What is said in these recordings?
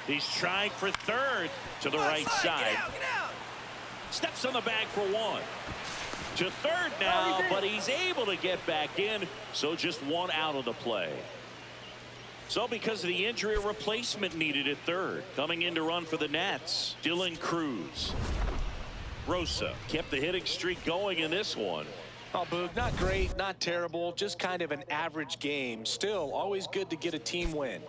He's trying for third to the right side. Get out. Steps on the bag for one. To third now, but he's able to get back in. So just one out of the play. So because of the injury, a replacement needed at third. Coming in to run for the Nats, Dylan Cruz. Rosa kept the hitting streak going in this one. Oh, Boog, not great, not terrible, just kind of an average game. Still, always good to get a team win.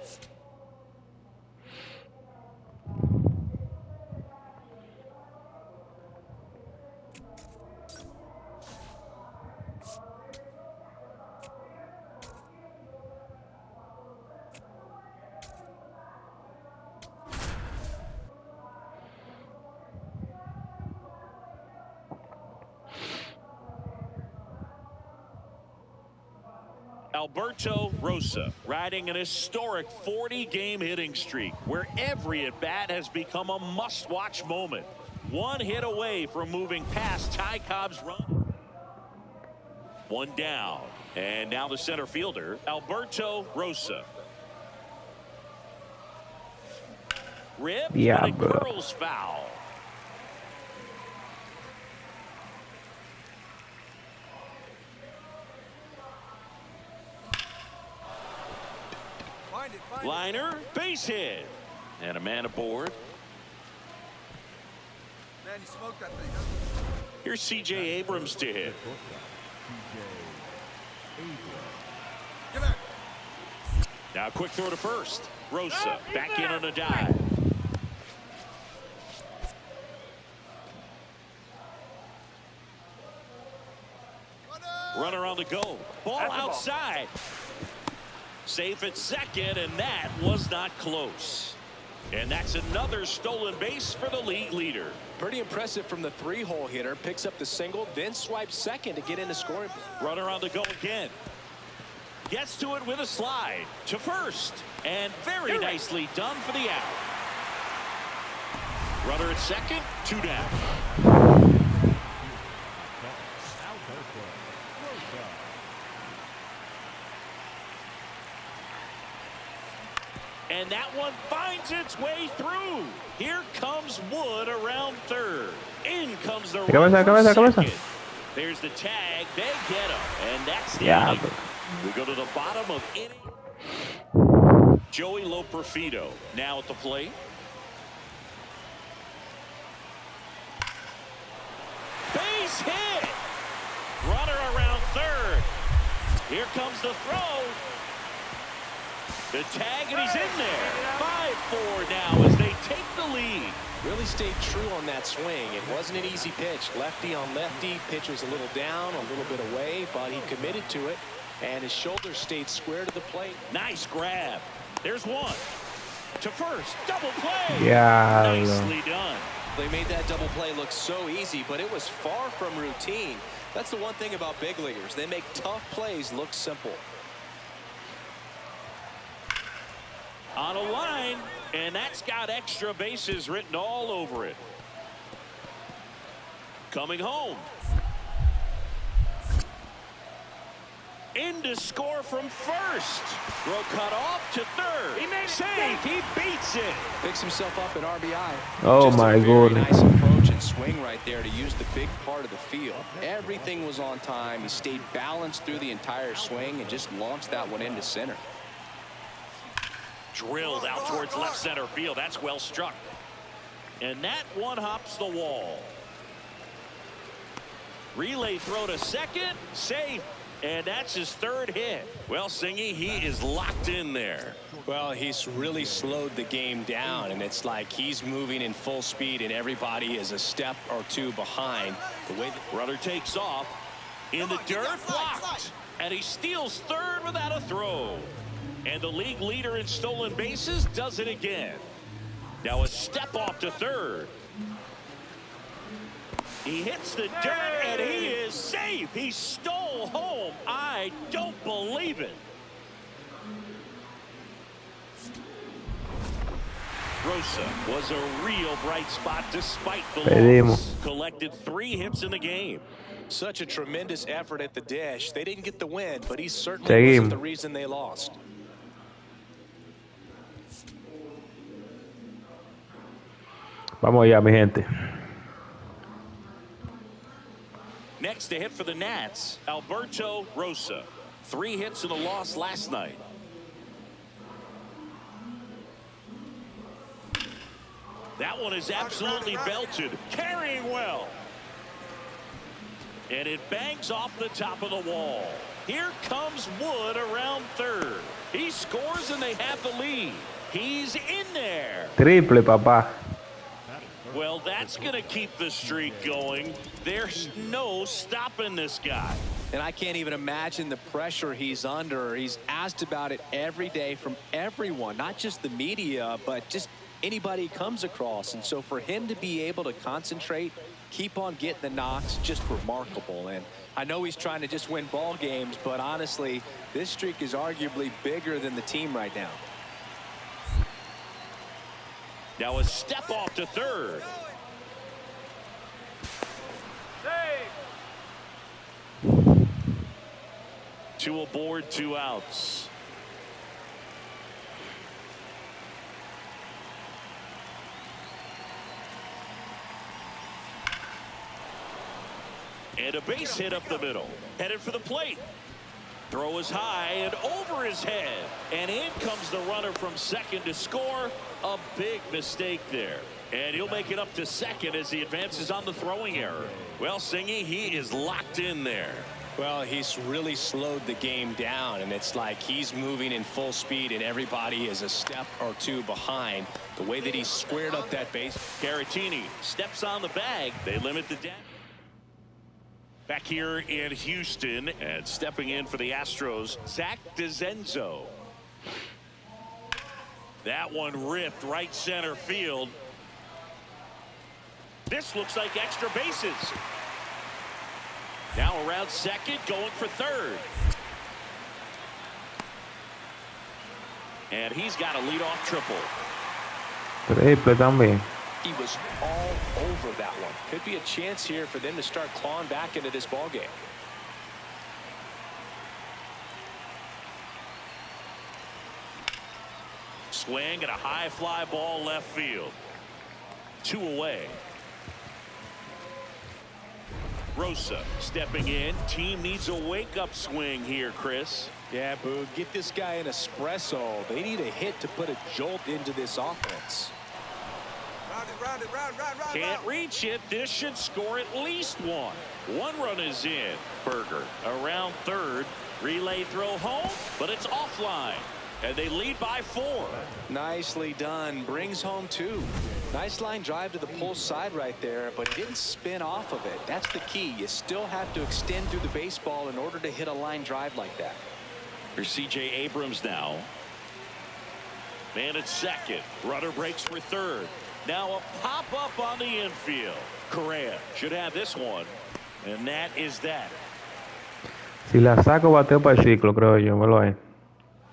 Alberto Rosa riding an historic 40-game hitting streak where every at-bat has become a must-watch moment. One hit away from moving past Ty Cobb's run. One down, and now the center fielder, Alberto Rosa. Rip, Yeah, but it bro. curls foul. Liner, base hit, and a man aboard. Man, you smoked that thing, huh? Here's C.J. Abrams to hit. Get back. Now quick throw to first. Rosa back in on a dive. Runner on the go. Ball outside. Safe at second, and that was not close. And that's another stolen base for the league leader. Pretty impressive from the three-hole hitter. Picks up the single, then swipes second to get into scoring. Runner on the go again. Gets to it with a slide to first. And very nicely done for the out. Runner at second, two down. And that one finds its way through. Here comes Wood around third. In comes the run for second. There's the tag. They get him. And that's the inning. We go to the bottom of inning. Joey Loperfido now at the plate. Base hit. Runner around third. Here comes the throw. The tag, and he's in there. 5-4 now as they take the lead. Really stayed true on that swing. It wasn't an easy pitch. Lefty on lefty. Pitch was a little down, a little bit away, but he committed to it, and his shoulders stayed square to the plate. Nice grab. There's one. To first. Double play. Yeah. Nicely done. They made that double play look so easy, but it was far from routine. That's the one thing about big leaguers. They make tough plays look simple. On a line, and that's got extra bases written all over it. Coming home. In to score from first. Throw cut off to third. He made save. He beats it. Picks himself up an RBI. Oh Just my a very God. nice approach and swing right there to use the big part of the field. Everything was on time. He stayed balanced through the entire swing and just launched that one into center. Drilled out towards left center field. That's well struck. And that one hops the wall. Relay throw to second. Safe. And that's his third hit. Well, Singy, he is locked in there. Well, he's really slowed the game down, and it's like he's moving in full speed, and everybody is a step or two behind. The way the runner takes off in the dirt, blocked. And he steals third without a throw. And the league leader in stolen bases does it again. Now a step off to third. He hits the dirt, and he is safe. He stole home. I don't believe it. Rosa was a real bright spot despite the loss. Collected 3 hits in the game. Such a tremendous effort at the dish. They didn't get the win, but he certainly wasn't the reason they lost. Vamos allá, mi gente. Next to hit for the Nats, Alberto Rosa. 3 hits and a loss last night. That one is absolutely belted, carrying well. And it bangs off the top of the wall. Here comes Wood around third. He scores and they have the lead. He's in there. Triple, papá. Well, that's going to keep the streak going. There's no stopping this guy. And I can't even imagine the pressure he's under. He's asked about it every day from everyone, not just the media, but just anybody he comes across. And so for him to be able to concentrate, keep on getting the knocks, just remarkable. And I know he's trying to just win ball games, but honestly, this streak is arguably bigger than the team right now. Now a step off to third. Save. 2 aboard, 2 outs. And a base hit up the middle. Headed for the plate. Throw is high and over his head. And in comes the runner from second to score. A big mistake there. And he'll make it up to second as he advances on the throwing error. Well, Singy, he is locked in there. Well, he's really slowed the game down, and it's like he's moving in full speed and everybody is a step or 2 behind. The way that he squared up that base. Caratini steps on the bag. They limit the damage. Back here in Houston, and stepping in for the Astros, Zach DeZenzo. That one ripped right center field. This looks like extra bases. Now around second, going for third. And he's got a leadoff triple. Triple también. He was all over that one. Could be a chance here for them to start clawing back into this ball game. Swing and a high fly ball left field. 2 away. Rosa stepping in. Team needs a wake-up swing here, Chris. Yeah, Boog, get this guy an espresso. They need a hit to put a jolt into this offense. Round. Can't reach it. This should score at least 1. 1 run is in. Berger around third. Relay throw home, but it's offline. And they lead by 4. Nicely done. Brings home 2. Nice line drive to the pull side right there, but didn't spin off of it. That's the key. You still have to extend through the baseball in order to hit a line drive like that. Here's C.J. Abrams now. Man at second. Runner breaks for third. Now a pop-up on the infield. Correa should have this one. And that is that. Si la saco, bateo para el ciclo, creo yo. Me lo hay.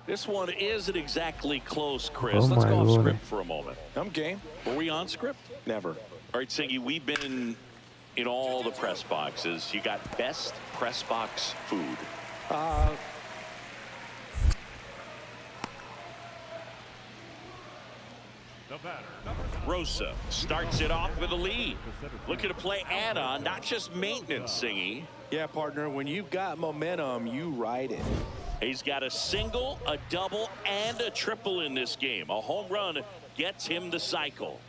This one isn't exactly close, Chris. Oh, Let's go off Lord. script for a moment. I'm game. Were we on script? Never. All right, Singy, we've been in all the press boxes. You got best press box food. Rosa starts it off with a lead. Looking to play add-on, not just maintenance, Singy. Yeah, partner, when you've got momentum, you ride it. He's got a single, a double, and a triple in this game. A home run gets him the cycle.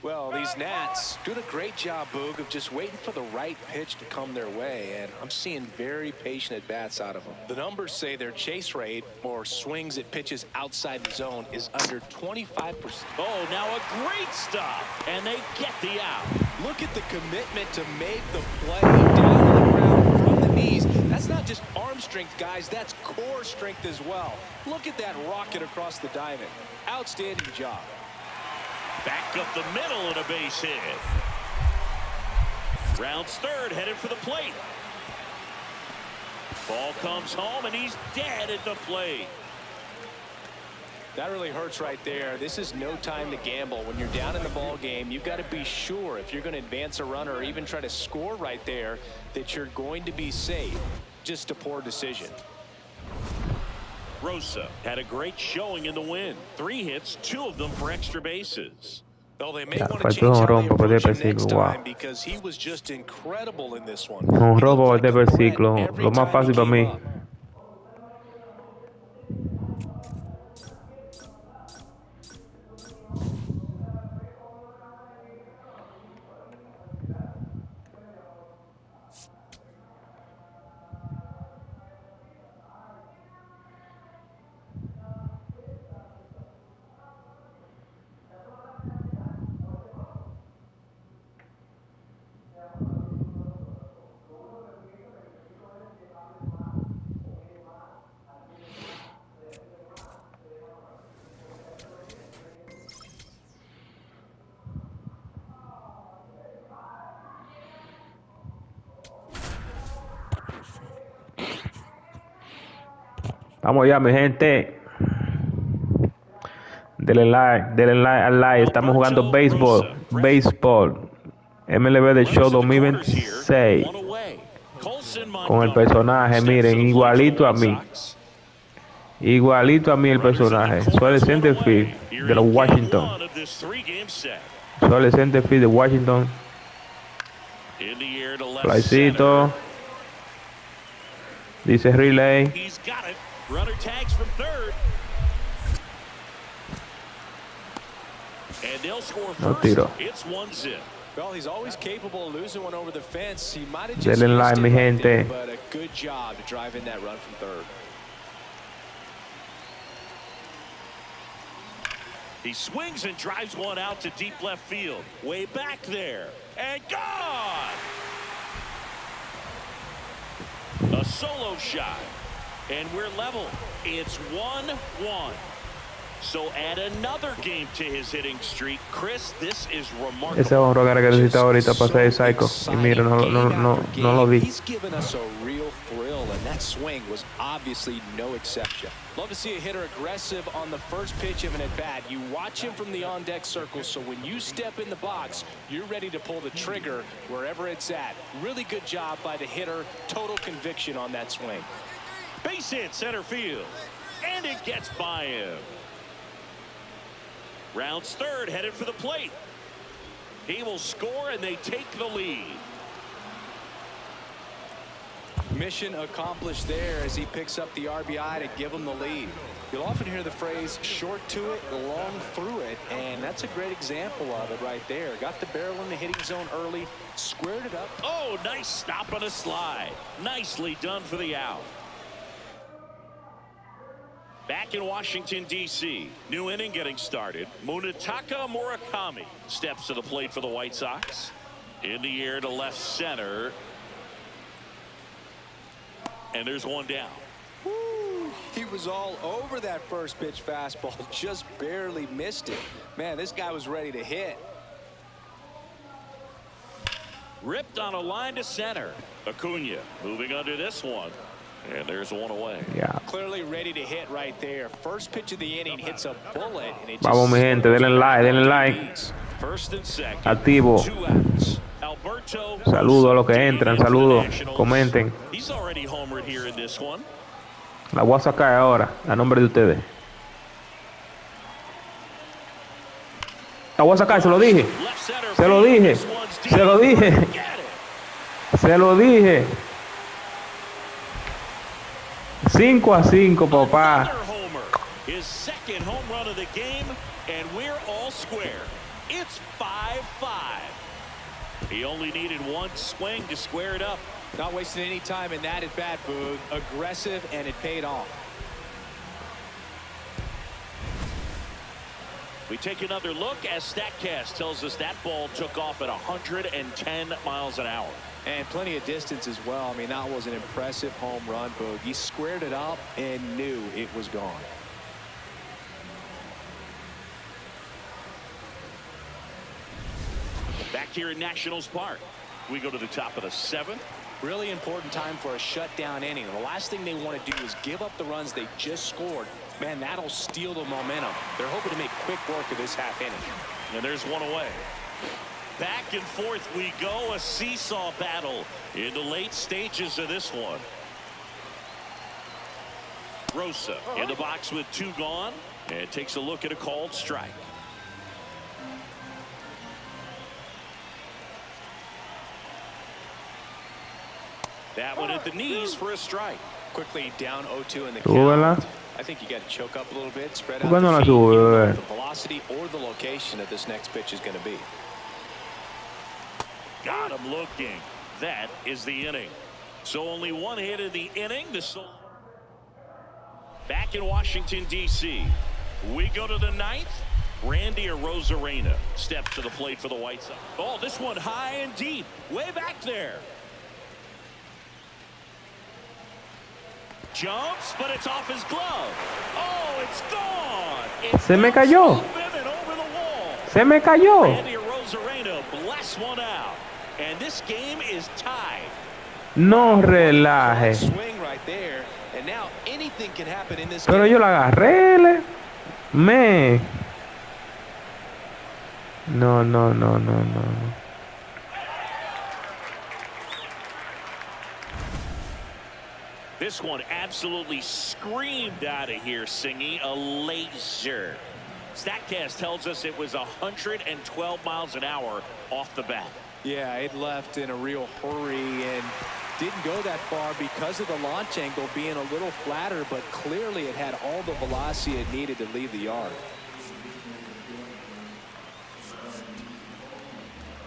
Well, these Nats doing a great job, Boog, of just waiting for the right pitch to come their way, and I'm seeing very patient at-bats out of them. The numbers say their chase rate, or swings at pitches outside the zone, is under 25%. Oh, now a great stop, and they get the out. Look at the commitment to make the play down on the ground from the knees. That's not just arm strength, guys. That's core strength as well. Look at that rocket across the diamond. Outstanding job. Back up the middle and a base hit. Rounds third, headed for the plate. Ball comes home, and he's dead at the plate. That really hurts right there. This is no time to gamble. When you're down in the ball game, you've got to be sure if you're going to advance a runner or even try to score right there that you're going to be safe. Just a poor decision. Rosa had a great showing in the win. 3 hits, 2 of them for extra bases. Well, they may want to change how they approach him next time because he was just incredible in this one. Un robo este versículo, lo más fácil para mí. Vamos ya, mi gente. Denle like al like. Estamos jugando béisbol. MLB The Show 2026. Con el personaje, miren, igualito a mí. Igualito a mí el personaje. Soy el center field de los Washington. Soy el center field de Washington. Flycito. Dice relay. Runner tags from third. And they'll score first. It's 1-0. Well, he's always capable of losing one over the fence. He might have just Denle like, mi gente. but a good job to drive in that run from third. He swings and drives one out to deep left field. Way back there. And gone! A solo shot. And we're level. It's 1-1. So add another game to his hitting streak. Chris, this is remarkable. Ese honro que necesita ahorita para ser psycho. Y mira, no lo vi. He's given us a real thrill, and that swing was obviously no exception. Love to see a hitter aggressive on the first pitch of an at-bat. You watch him from the on-deck circle, so when you step in the box, you're ready to pull the trigger wherever it's at. Really good job by the hitter. Total conviction on that swing. Base hit center field. And it gets by him. Rounds third, headed for the plate. He will score, and they take the lead. Mission accomplished there as he picks up the RBI to give him the lead. You'll often hear the phrase short to it, long through it, and that's a great example of it right there. Got the barrel in the hitting zone early, squared it up. Oh, nice stop on a slide. Nicely done for the out. Back in Washington, D.C., new inning getting started. Munetaka Murakami steps to the plate for the White Sox. In the air to left center. And there's one down. Woo, he was all over that first pitch fastball, just barely missed it. Man, this guy was ready to hit. Ripped on a line to center. Acuna moving under this one. And there's one away. Yeah. Clearly ready to hit right there. First pitch of the inning hits a bullet. And it Vamos, mi gente, denle like. First and second. Activo. Saludos a los que entran, saludos. Comenten. He's already homered here in this one. La voy a sacar ahora, a nombre de ustedes. La voy a sacar, se lo dije. Se lo dije. Se lo dije. Se lo dije. 5-5, papá. His second home run of the game, and we're all square. It's 5-5. He only needed one swing to square it up. Not wasting any time in that at bat, Boog. Aggressive, and it paid off. We take another look as StatCast tells us that ball took off at 110 miles an hour. And plenty of distance as well. I mean, that was an impressive home run, Boog. He squared it up and knew it was gone. Back here in Nationals Park, we go to the top of the 7th. Really important time for a shutdown inning. The last thing they want to do is give up the runs they just scored. Man, that'll steal the momentum. They're hoping to make quick work of this half inning. And there's one away. Back and forth we go, a seesaw battle in the late stages of this one. Rosa in the box with 2 gone, and takes a look at a called strike. That one at the knees for a strike. Quickly down 0-2 in the count. I think you got to choke up a little bit, spread out the feet, the velocity or the location of this next pitch is going to be. Got him looking. That is the inning. So only 1 hit in the inning. Back in Washington, D.C. We go to the 9th. Randy Arozarena steps to the plate for the White Sox. Oh, this one high and deep. Way back there. Jumps, but it's off his glove. Oh, it's gone. Se me cayó. Se me cayó. Randy Arozarena blasts one out. And this game is tied. No relaje. Swing right there. And now anything can happen in this Pero game. yo la agarré. No. This one absolutely screamed out of here, Singy. A laser. StatCast tells us it was 112 miles an hour off the bat. Yeah, it left in a real hurry and didn't go that far because of the launch angle being a little flatter, but clearly it had all the velocity it needed to leave the yard.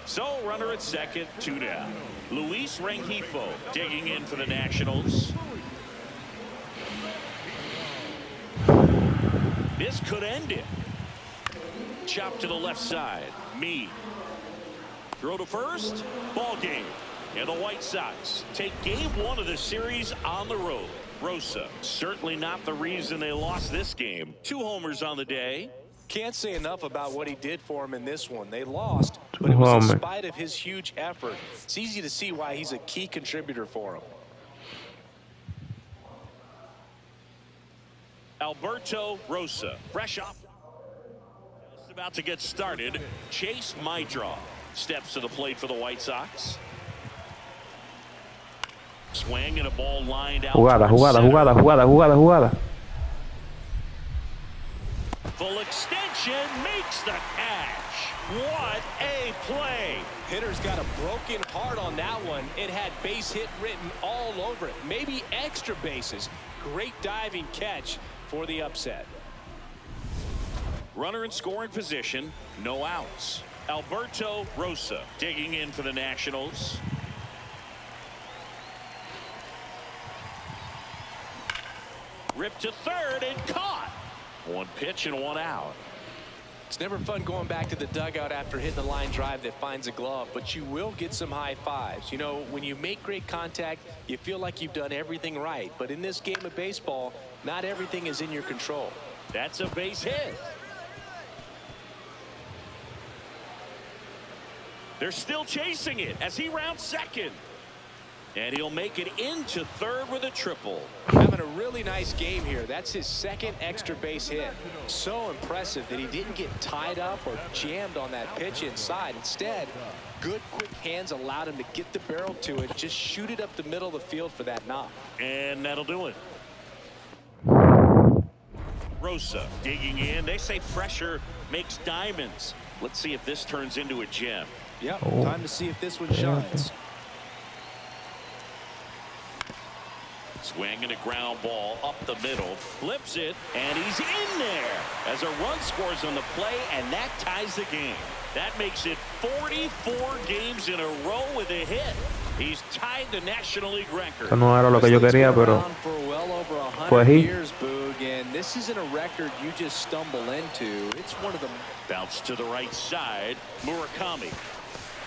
So runner at second, 2 down. Luis Rengifo digging in for the Nationals. This could end it. Chop to the left side. Meade. Throw to first. Ball game. And the White Sox take game 1 of the series on the road. Rosa, certainly not the reason they lost this game. 2 homers on the day. Can't say enough about what he did for him in this one. They lost, but it was in spite of his huge effort. It's easy to see why he's a key contributor for him. Alberto Rosa, fresh off. Just about to get started. Chase Maidra steps to the plate for the White Sox. Swing and a ball lined out. Jugada. Full extension makes the catch. What a play. Hitter's got a broken heart on that one. It had base hit written all over it. Maybe extra bases. Great diving catch for the upset. Runner in scoring position. No outs. Alberto Rosa digging in for the Nationals. Ripped to third and caught. 1 pitch and 1 out. It's never fun going back to the dugout after hitting the line drive that finds a glove, but you will get some high fives. You know, when you make great contact, you feel like you've done everything right. But in this game of baseball, not everything is in your control. That's a base hit. They're still chasing it as he rounds second. And he'll make it into third with a triple. Having a really nice game here. That's his 2nd extra base hit. So impressive that he didn't get tied up or jammed on that pitch inside. Instead, good quick hands allowed him to get the barrel to it. Just shoot it up the middle of the field for that knock. And that'll do it. Rosa digging in. They say pressure makes diamonds. Let's see if this turns into a gem. Yep, time to see if this one shines. Swing and a ground ball up the middle. Flips it, and he's in there as a run scores on the play, and that ties the game. That makes it 44 games in a row with a hit. He's tied the National League record. No era lo que yo quería, pero for well over 100 pues sí. years, Boog, and this isn't a record you just stumble into. It's one of the bounce to the right side. Murakami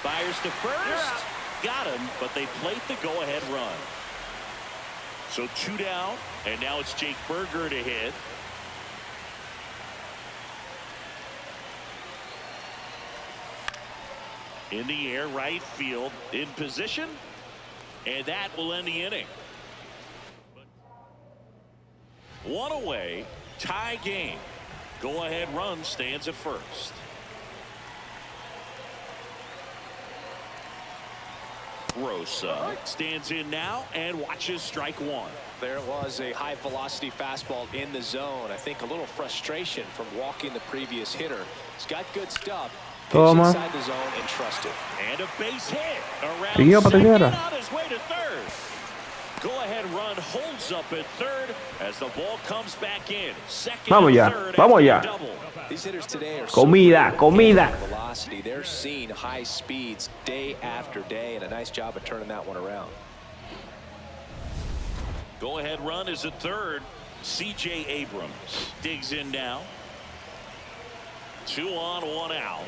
fires to first. Got him, but they played the go-ahead run. So 2 down, and now it's Jake Berger to hit. In the air, right field, in position, and that will end the inning. 1 away, tie game. Go-ahead run stands at first. Rosa stands in now and watches strike one. There was a high velocity fastball in the zone. I think a little frustration from walking the previous hitter. He's got good stuff. Toma. Inside the zone and trust it. And a base hit around Siguió para second, tercera. on his way to third. Go-ahead run holds up at third as the ball comes back in. Second Vamos ya, and third vamos after ya. a double. These hitters today are Comida, comida. velocity. They're seeing high speeds day after day, and a nice job of turning that one around. Go-ahead run is at third. C.J. Abrams digs in now. 2 on, 1 out.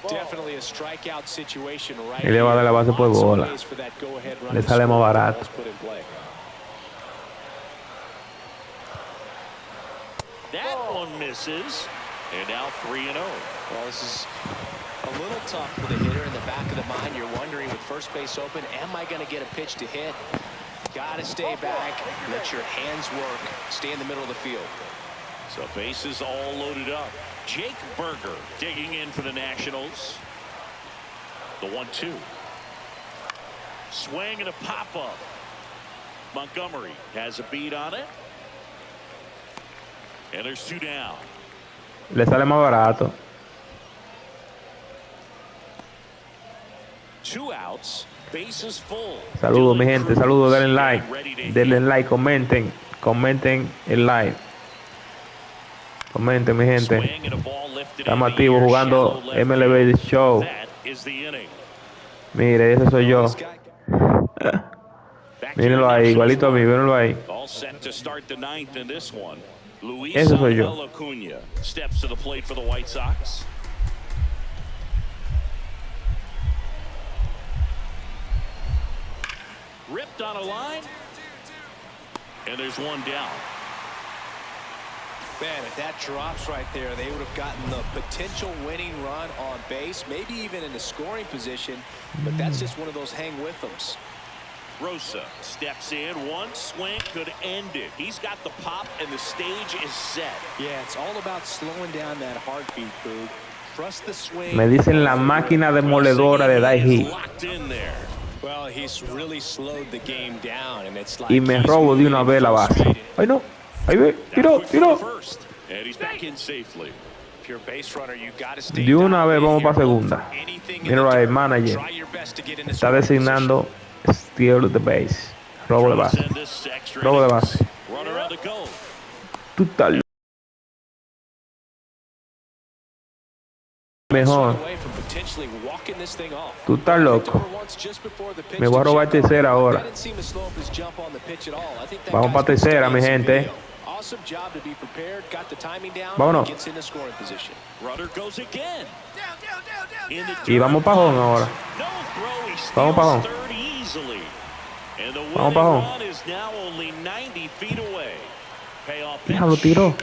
Definitely a strikeout situation right Y le va a dar la base por bola. here. Le sale más barato. That one misses. And now 3-0. Well, this is a little tough for the hitter. In the back of the mind, you're wondering with first base open, am I going to get a pitch to hit? Got to stay back. Let your hands work. Stay in the middle of the field. So bases all loaded up. Jake Berger digging in for the Nationals. The 1-2. Swing and a pop-up. Montgomery has a beat on it. And there's 2 down. Le sale más barato. 2 outs. Bases full. Saludos, mi gente. Saludos. Denle like. Denle like. Comenten. Comenten el like. Comenten, mi gente. Estamos activos jugando MLB The Show. Mire, ese soy yo. Mírenlo ahí, igualito a mí, mírenlo ahí. Ese soy yo. Steps to the plate for the White Sox. Ripped on a line. And there's 1 down. Man, if that drops right there, they would have gotten the potential winning run on base, maybe even in a scoring position, but that's just one of those hang-with-ems. Rosa steps in. One swing could end it. He's got the pop, and the stage is set. Yeah, it's all about slowing down that heartbeat, Boog. Trust the swing. Me dicen la máquina demoledora de Daihi. Locked in there. Well, he's really slowed the game down, and it's like Y me robo de una vez la base. Ay, no. Ahí ve. Tiró, tiró. And he's back in safely. If you're a base runner, you got to stay De una vez vamos para here. segunda. Anything Míralo ahí, manager. Try your best to get in the Está scoring designando steal the base. Robo de base. Robo de base. Runner on the go. Tú estás mejor. Tú estás loco. Me voy a robar tercera ahora. Vamos para tercera, mi gente. Vámonos. Y vamos para home ahora. Vamos para home. Vamos para home. Ya lo tiró.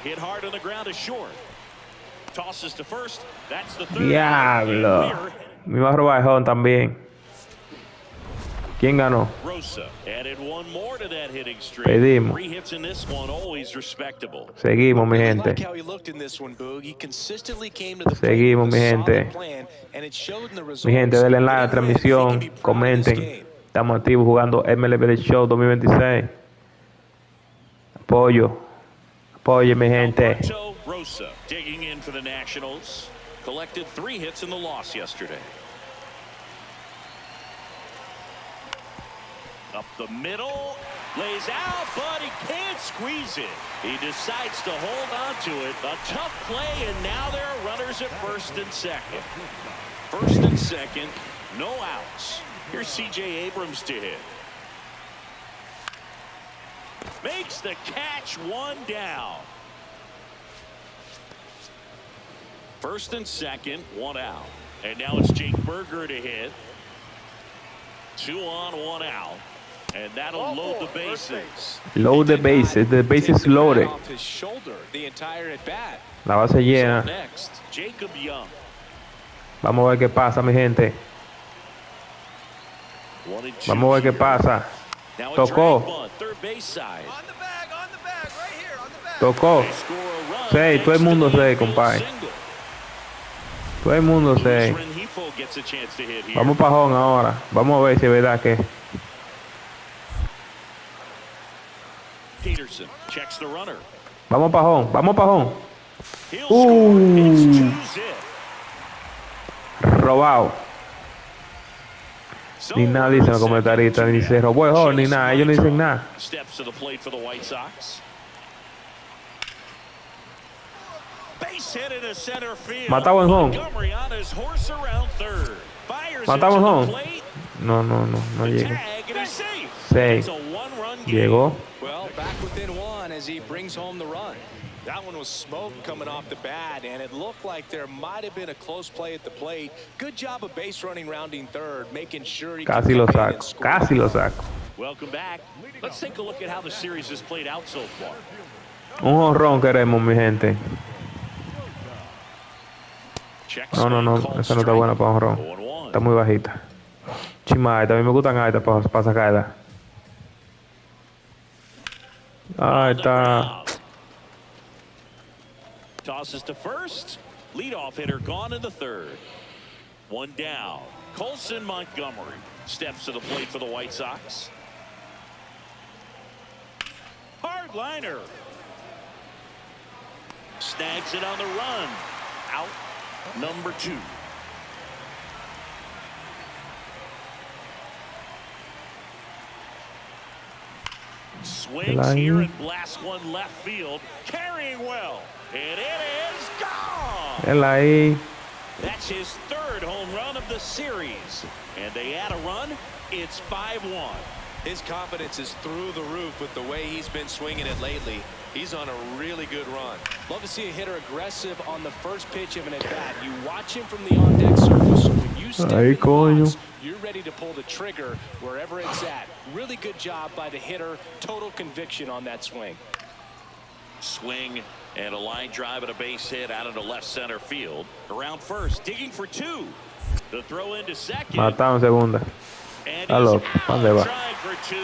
Hit hard on the ground is short. Tosses to first. That's the third. Diablo. Me va a robar el home también. ¿Quién ganó? Rosa added one more to that hitting streak. Pedimos. 3 hits in this one, always respectable. Seguimos, mi gente. Seguimos, mi gente. Mi gente, denle like a la transmisión. Comenten. Estamos activos jugando MLB The Show 2026. Apoyo. Apoyo, mi gente. Rosa digging in for the Nationals. Collected 3 hits in the loss yesterday. Up the middle, lays out, but he can't squeeze it. He decides to hold on to it. A tough play, and now there are runners at first and second. First and second, no outs. Here's C.J. Abrams to hit. Makes the catch, 1 down. First and second, 1 out. And now it's Jake Berger to hit. 2 on, 1 out. And that'll load the bases. Load the bases. The bases loaded. La base llena. Next, Jacob Young. Vamos a ver qué pasa, mi gente. Vamos a ver qué pasa. Tocó. Tocó. 6. Todo el mundo 6, compadre. Todo el mundo 6. gets a chance to hit here. Vamos para home ahora. Vamos a ver si es verdad que. Peterson checks the runner. Vamos para home. Vamos para home. He'll score. It's 2-zip. Robado. Ni nada dicen los comentaristas. Ni se robó el home ni nada. Ellos no dicen nada. Steps to the plate for the White Sox. Base hit into center field. Matamos en home. Montgomery on his horse around third. Matamos en home. No llega. Seis. Llegó. Well, back within one as he brings home the run. That one was smoke coming off the bat, and it looked like there might have been a close play at the plate. Good job of base running rounding third, making sure he Casi lo saco. Casi lo saco. Welcome back. Let's take a look at how the series has played out so far. Un jonrón queremos, mi gente. No. Esa no está buena para un jonrón. Está muy bajita. Chimay, también me gustan altas para sacarla. Ahí está. Tosses to first. Leadoff hitter gone in the third. One down. Colson Montgomery steps to the plate for the White Sox. Hard liner. Snags it on the run. Out number 2. Swings here and blasts one left field. Carrying well. And it is gone. That's his third home run of the series. And they add a run. It's 5-1. His confidence is through the roof with the way he's been swinging it lately. He's on a really good run. Love to see a hitter aggressive on the first pitch of an at-bat. You watch him from the on-deck circle, so when you step in the box, you're ready to pull the trigger wherever it's at. Really good job by the hitter. Total conviction on that swing. Swing and a line drive and a base hit out into left center field. Around first, digging for 2. The throw into second. Mataron segunda. Hello, trying for 2.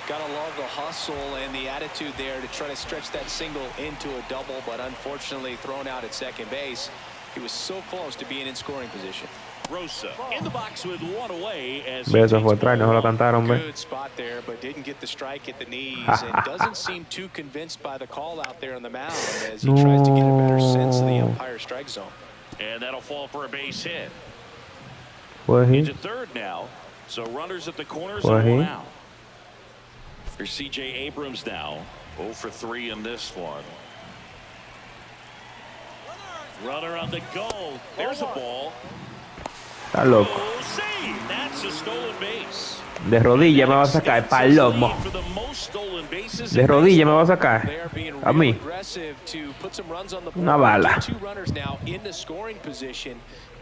Gotta love the hustle and the attitude there to try to stretch that single into a double, but unfortunately thrown out at second base. He was so close to being in scoring position. Rosa in the box with one away as eso fue atrás, no lo cantaron, ve. Good spot there, but didn't get the strike at the knees and doesn't seem too convinced by the call out there on the mound as he tries to get a better sense of the umpire strike zone. And that'll fall for a base hit. Into third now, so runners at the corners and one out. Here's C.J. Abrams now, 0 for 3 in this one. Runner on the goal. There's a ball. Está loco. That's a stolen base. De rodilla me va a sacar, palomo. De rodilla me va a sacar. A mí. Una bala.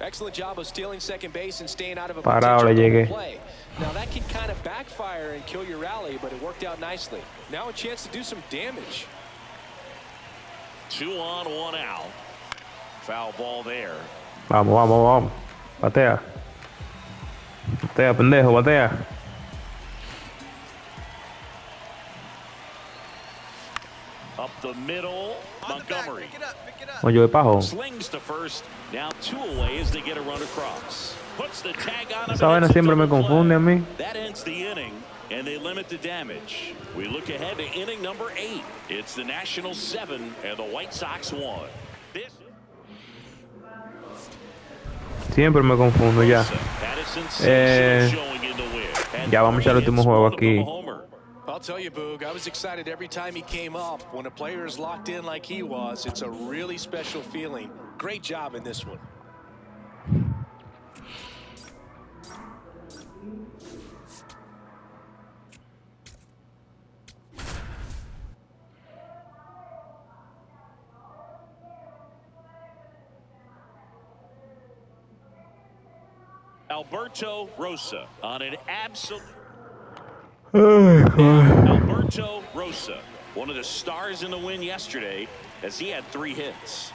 Excellent job of stealing second base and staying out of a Parado le llegué. play. Now that can kind of backfire and kill your rally, but it worked out nicely. Now a chance to do some damage. 2 on, 1 out. Foul ball there. Vamos. Batea. Batea, pendejo, batea. Up the middle, Montgomery. Oye, pajo. Slings to first. Now 2 away as they get a run across. Puts the tag on him. Esa vaina siempre me confunde a mí. That ends the inning, and they limit the damage. We look ahead to inning number 8. It's the Nationals 7 and the White Sox 1. Siempre me confundo ya. Ya vamos a echar el último juego aquí. I'll tell you, Boog, I was excited every time he came up. When a player is locked in like he was, it's a really special feeling. Great job in this one. Alberto Rosa on an absolute. Alberto Rosa, one of the stars in the win yesterday, as he had 3 hits.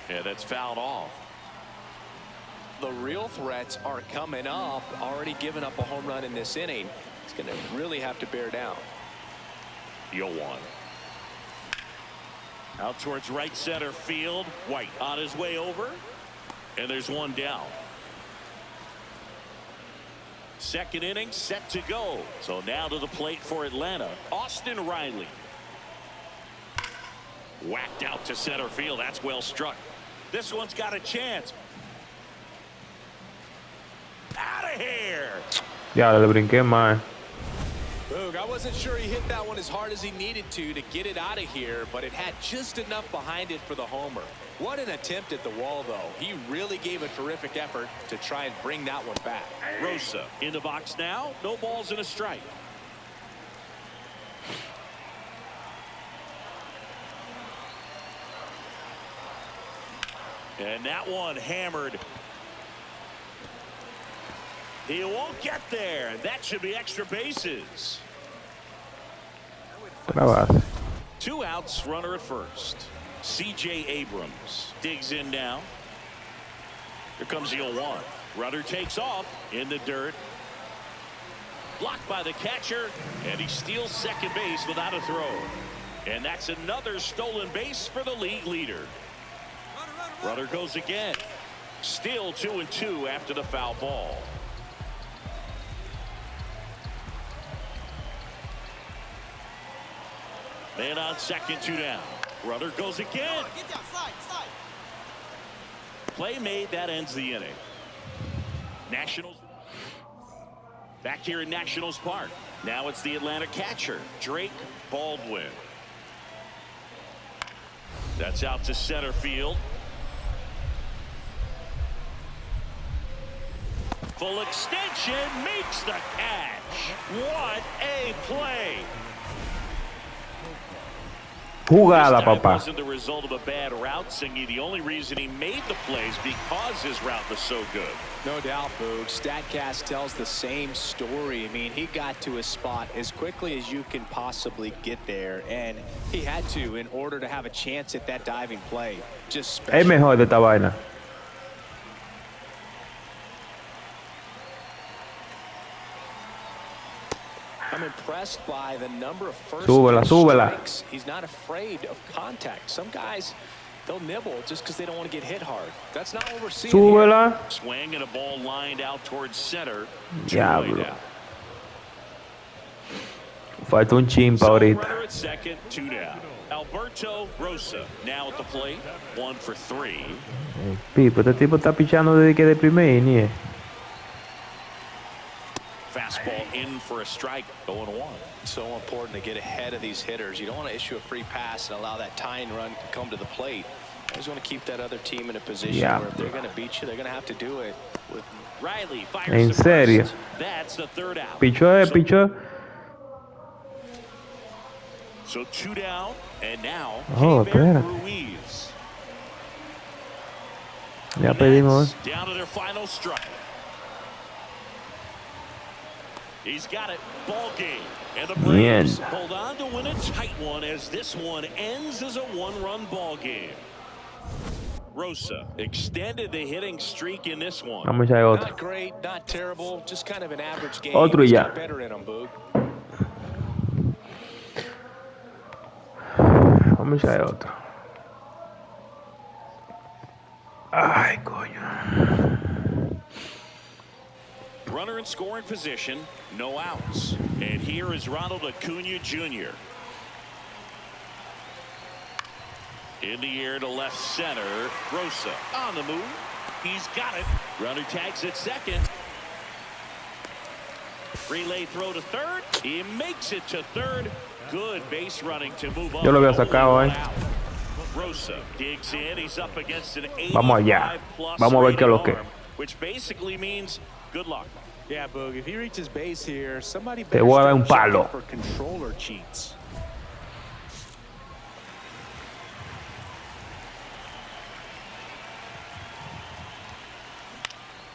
Yeah, that's fouled off. The real threats are coming up. Already given up a home run in this inning. He's going to really have to bear down. Yoan. Out towards right center field. White on his way over. And there's one down. Second inning set to go. So now to the plate for Atlanta, Austin Riley. Whacked out to center field. That's well struck. This one's got a chance. Out of here. Ya, le brinqué más. Boog, I wasn't sure he hit that one as hard as he needed to get it out of here, but it had just enough behind it for the homer. What an attempt at the wall, though. He really gave a terrific effort to try and bring that one back. Rosa in the box now. No balls and a strike. And that one hammered. He won't get there. That should be extra bases. Two outs, runner at first. C.J. Abrams digs in now. Here comes the 0-1. Runner takes off in the dirt. Blocked by the catcher, and he steals second base without a throw. And that's another stolen base for the league leader. Runner goes again. Still 2-2 after the foul ball. Man on second, 2 down. Runner goes again. Play made, that ends the inning. Nationals back here in Nationals Park. Now it's the Atlanta catcher, Drake Baldwin. That's out to center field. Full extension, makes the catch. What a play. Jugada, papá. Wasn't the result of a bad route, Singy. The only reason he made the plays because his route was so good. No doubt, Boog. StatCast tells the same story. I mean, he got to his spot as quickly as you can possibly get there, and he had to in order to have a chance at that diving play. Just special. Es mejor de esta vaina. I'm impressed by the number of first Súbela, súbela. strikes. He's not afraid of contact. Some guys, they'll nibble just because they don't want to get hit hard. That's not what we're seeing Súbela. here. Swing and a ball lined out towards center. Diablo. Falta un chimpa ahorita. Runner at second, 2 down. Alberto Rosa now at the plate, 1 for 3. Pipo, este tipo está pichando desde que de primer inning. Fastball in for a strike, 0-1. So important to get ahead of these hitters. You don't want to issue a free pass and allow that tying run to come to the plate. You just want to keep that other team in a position where if they're going to beat you, they're going to have to do it with Riley fires En serio. first. That's the 3rd out. Pichó. So 2 down, and now Oh, Keibert espera. Ruiz. Ya pedimos. Nets down to their final strike. He's got it. Ball game. And the Braves hold on to win a tight one as this one ends as a 1-run ball game. Rosa extended the hitting streak in this one. Vamos a echar otro. not great, not terrible, just kind of an average game. Otro y He's ya. got better in him, Boog. Vamos a echar otro. Ay, coño. Runner in scoring position, no outs. And here is Ronald Acuna Jr. In the air to left center. Rosa on the move. He's got it. Runner tags at second. Relay throw to third. He makes it to third. Good base running to move up. Yo lo había sacado, Rosa digs in. He's up against an 85 Vamos allá. plus Vamos a ver qué es lo que. arm, which basically means good luck. Yeah, Boog, if he reaches base here, somebody Te voy a dar un start palo. checking for controller cheats.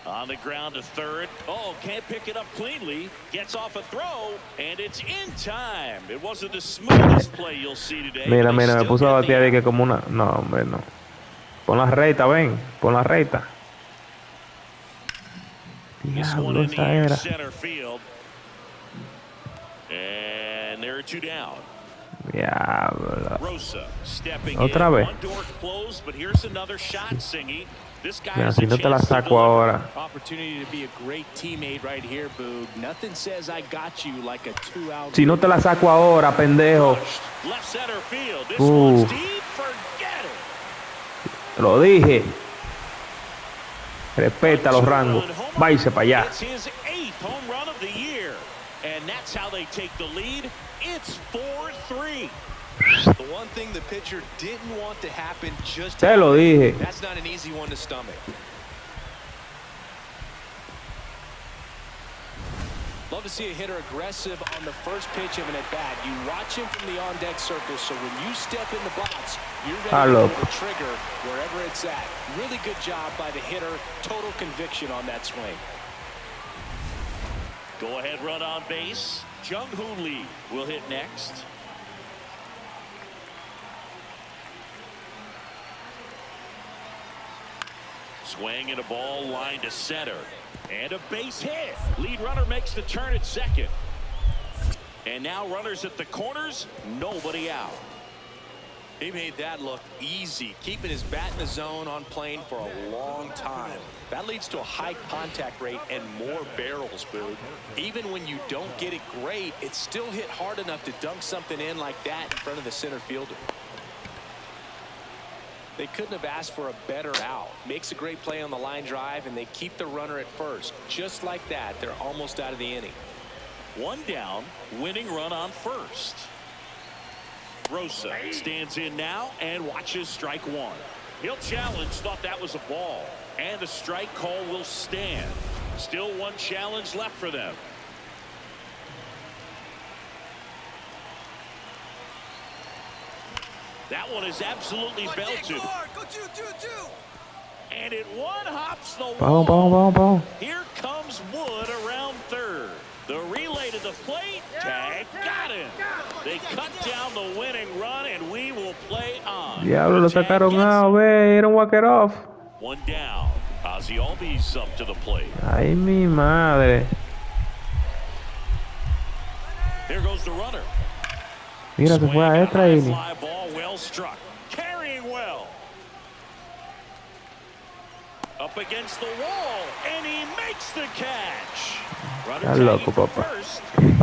On the ground to third. Oh, can't pick it up cleanly. Gets off a throw, and it's in time. It wasn't the smoothest play you'll see today. Mira, but they me still puso a get the batear de out. que como una. No, hombre, no. Pon la recta, ven. Pon la recta. This one Diablo, in the esa air, era. center field. And there are 2 down. Diablo. Rosa stepping Otra in. vez. One door closed, but here's another shot, Singy. This guy Mira, has si a no te la chance to saco deliver. ahora. Opportunity to be a great teammate right here, Boog. Nothing says I got you like a 2-out. Si no te la saco ahora, pendejo. Left center field. This one's deep. Forget it. Te lo dije. Respeta los rangos. Váyase para allá. It's his 8th home run of the year. And that's how they take the lead. It's 4-3. The one thing the pitcher didn't want to happen just Te lo dije. That's not an easy one to stomach. Love to see a hitter aggressive on the first pitch of an at-bat. You watch him from the on-deck circle, so when you step in the box, you're ready to pull the trigger wherever it's at. Really good job by the hitter. Total conviction on that swing. Go ahead run on base. Jung-Hoo Lee will hit next. Swing and a ball line to center. And a base hit. Lead runner makes the turn at second. And now runners at the corners. Nobody out. He made that look easy, keeping his bat in the zone on plane for a long time. That leads to a high contact rate and more barrels, Boog. Even when you don't get it great, it's still hit hard enough to dunk something in like that in front of the center fielder. They couldn't have asked for a better out. Makes a great play on the line drive, and they keep the runner at first. Just like that, they're almost out of the inning. One down, winning run on first. Rosa stands in now and watches strike one. He'll challenge, thought that was a ball. And the strike call will stand. Still one challenge left for them. That one is absolutely belted. And it one-hops the wall. Here comes Wood around third. The relay to the plate. Tag got him. They cut down the winning run, and we will play on. Diablo, lo sacaron out, ve. Era un walk it off. One down. Ozzy Albies up to the plate. Ay, mi madre. Here goes the runner. Mira, se fue a extra inning. Fly ball well struck. Carrying well. Up against the wall, and he makes the catch. Estás loco, papá.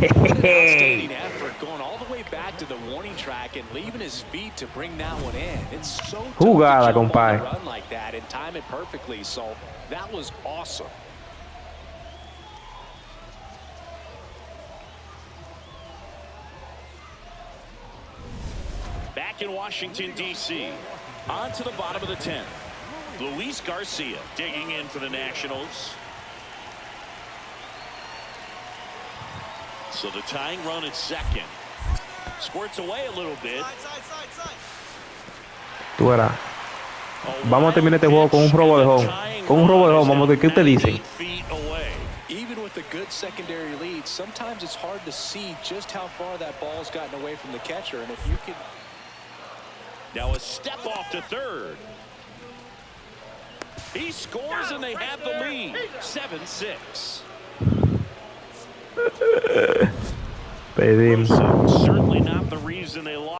Outstanding effort, going all the way back to the warning track and leaving his feet to bring that one in. It's so tough to Jugada, jump on compadre. the run like that and time it perfectly. So that was awesome. Back in Washington, D.C. On to the bottom of the 10th. Luis Garcia digging in for the Nationals. So the tying run at second. Squirts away a little bit. Tú verás. Vamos a terminar este juego con un robo de home. Con un robo de home. Vamos a ver qué ustedes dicen. Even with a good secondary lead, sometimes it's hard to see just how far that ball's gotten away from the catcher. And if you could. Now a step off to third. He scores and they have the lead. 7-6. Pedimos. Certainly not the reason they lost.